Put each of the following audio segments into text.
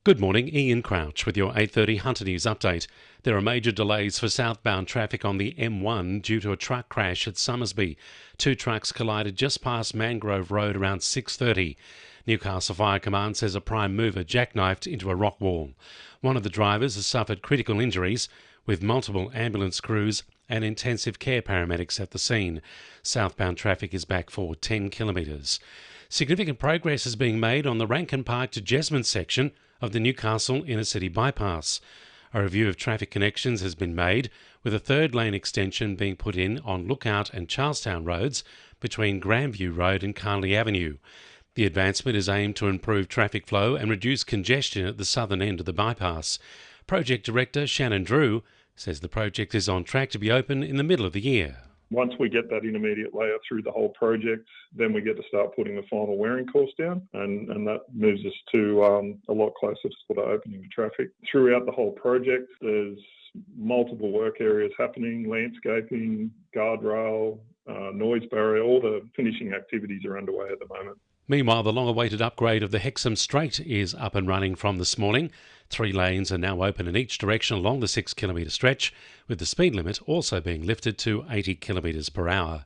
Good morning, Ian Crouch with your 8:30 Hunter News update. There are major delays for southbound traffic on the M1 due to a truck crash at Somersby. Two trucks collided just past Mangrove Road around 6:30. Newcastle Fire Command says a prime mover jackknifed into a rock wall. One of the drivers has suffered critical injuries, with multiple ambulance crews and intensive care paramedics at the scene. Southbound traffic is back for 10 kilometres. Significant progress is being made on the Rankin Park to Jesmond section of the Newcastle inner city bypass. A review of traffic connections has been made, with a third lane extension being put in on Lookout and Charlestown roads between Grandview Road and Carnley Avenue. The advancement is aimed to improve traffic flow and reduce congestion at the southern end of the bypass. Project Director Shannon Drew says the project is on track to be open in the middle of the year. Once we get that intermediate layer through the whole project, then we get to start putting the final wearing course down, and that moves us to a lot closer to sort of opening the traffic. Throughout the whole project, there's multiple work areas happening: landscaping, guardrail, noise barrier. All the finishing activities are underway at the moment. Meanwhile, the long-awaited upgrade of the Hexham Straight is up and running from this morning. 3 lanes are now open in each direction along the 6-kilometre stretch, with the speed limit also being lifted to 80 kilometres per hour.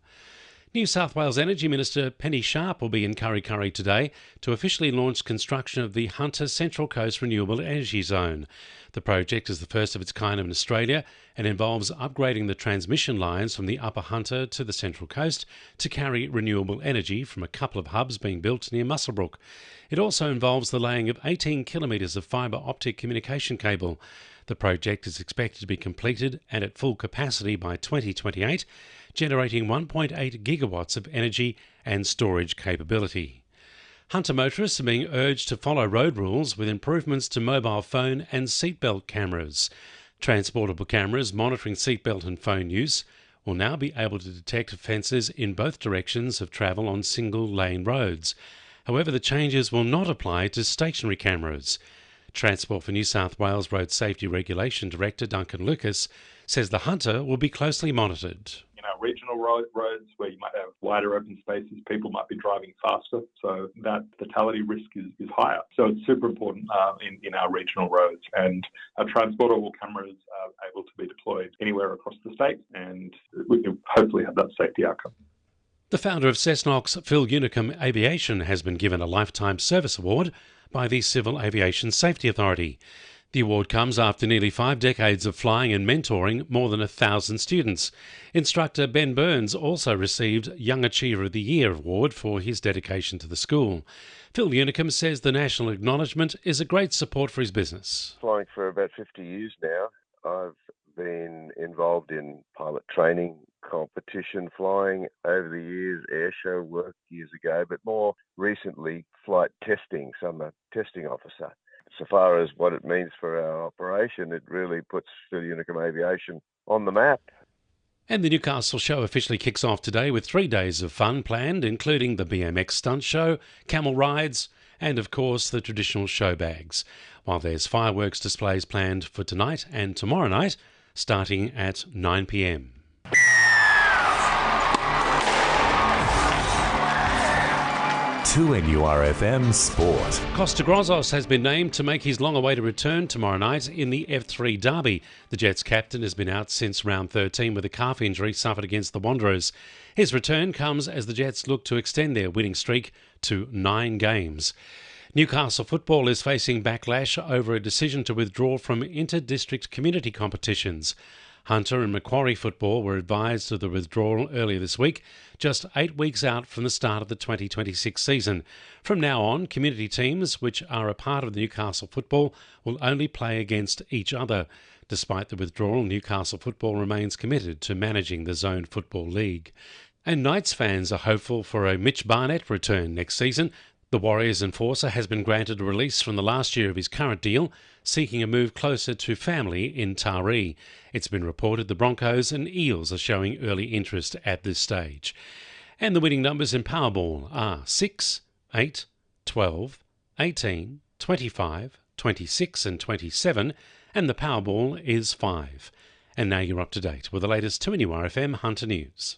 New South Wales Energy Minister Penny Sharp will be in Kurri Kurri today to officially launch construction of the Hunter Central Coast Renewable Energy Zone. The project is the first of its kind in Australia and involves upgrading the transmission lines from the Upper Hunter to the Central Coast to carry renewable energy from a couple of hubs being built near Muswellbrook. It also involves the laying of 18 kilometres of fibre optic communication cable. The project is expected to be completed and at full capacity by 2028, generating 1.8 gigawatts of energy and storage capability. Hunter motorists are being urged to follow road rules with improvements to mobile phone and seatbelt cameras. Transportable cameras monitoring seatbelt and phone use will now be able to detect offences in both directions of travel on single-lane roads. However, the changes will not apply to stationary cameras. Transport for New South Wales Road Safety Regulation Director Duncan Lucas says the Hunter will be closely monitored. In our regional roads where you might have wider open spaces, people might be driving faster, so that fatality risk is higher. So it's super important in our regional roads, and our transportable cameras are able to be deployed anywhere across the state, and we can hopefully have that safety outcome. The founder of Cessnock's, Phil Unicum Aviation, has been given a Lifetime Service Award by the Civil Aviation Safety Authority. The award comes after nearly 5 decades of flying and mentoring more than 1,000 students. Instructor Ben Burns also received Young Achiever of the Year award for his dedication to the school. Phil Unicum says the national acknowledgement is a great support for his business. Flying for about 50 years now. I've been involved in pilot training, competition flying over the years, airshow work years ago, but more recently flight testing. So I'm a testing officer. So far as what it means for our operation, it really puts Phil Unicum Aviation on the map. And the Newcastle show officially kicks off today with 3 days of fun planned, including the BMX stunt show, camel rides, and of course the traditional show bags. While there's fireworks displays planned for tonight and tomorrow night, starting at 9 p.m. 2NURFM Sport. Costa Grozos has been named to make his long-awaited return tomorrow night in the F3 Derby. The Jets captain has been out since round 13 with a calf injury suffered against the Wanderers. His return comes as the Jets look to extend their winning streak to 9 games. Newcastle football is facing backlash over a decision to withdraw from inter-district community competitions. Hunter and Macquarie football were advised of the withdrawal earlier this week, just 8 weeks out from the start of the 2026 season. From now on, community teams, which are a part of the Newcastle football, will only play against each other. Despite the withdrawal, Newcastle football remains committed to managing the Zone Football League. And Knights fans are hopeful for a Mitch Barnett return next season. The Warriors enforcer has been granted a release from the last year of his current deal, seeking a move closer to family in Taree. It's been reported the Broncos and Eels are showing early interest at this stage. And the winning numbers in Powerball are 6, 8, 12, 18, 25, 26 and 27, and the Powerball is 5. And now you're up to date with the latest 2NURFM Hunter News.